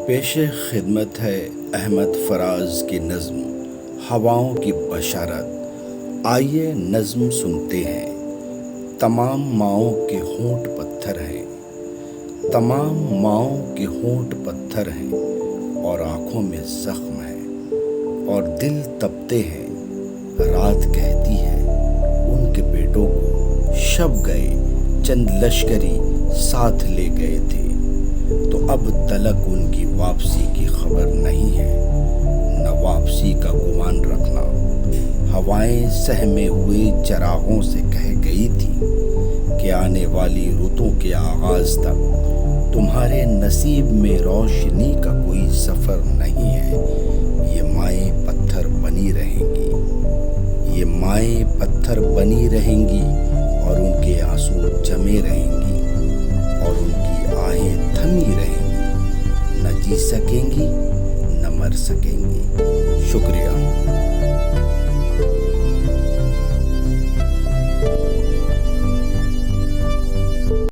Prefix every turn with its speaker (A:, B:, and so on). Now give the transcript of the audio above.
A: پیش خدمت ہے احمد فراز کی نظم ہواؤں کی بشارت۔ آئیے نظم سنتے ہیں۔ تمام ماؤں کے ہونٹ پتھر ہیں، تمام ماؤں کے ہونٹ پتھر ہیں، اور آنکھوں میں زخم ہے اور دل تپتے ہیں۔ رات کہتی ہے ان کے بیٹوں کو شب گئے، چند لشکری ساتھ لے گئے تھے، تو اب تلک ان کی واپسی کی خبر نہیں ہے، نہ واپسی کا گمان رکھنا۔ ہوائیں سہمے ہوئے چراغوں سے کہہ گئی تھی کہ آنے والی رتوں کے آغاز تک تمہارے نصیب میں روشنی کا کوئی سفر نہیں ہے۔ یہ مائیں پتھر بنی رہیں گی، یہ مائیں پتھر بنی رہیں گی، اور ان کے آنسو جمے رہیں گی، اور ان کی آہیں تھمی رہیں گی، نہ جی سکیں گی نہ مر سکیں گی۔ شکریہ۔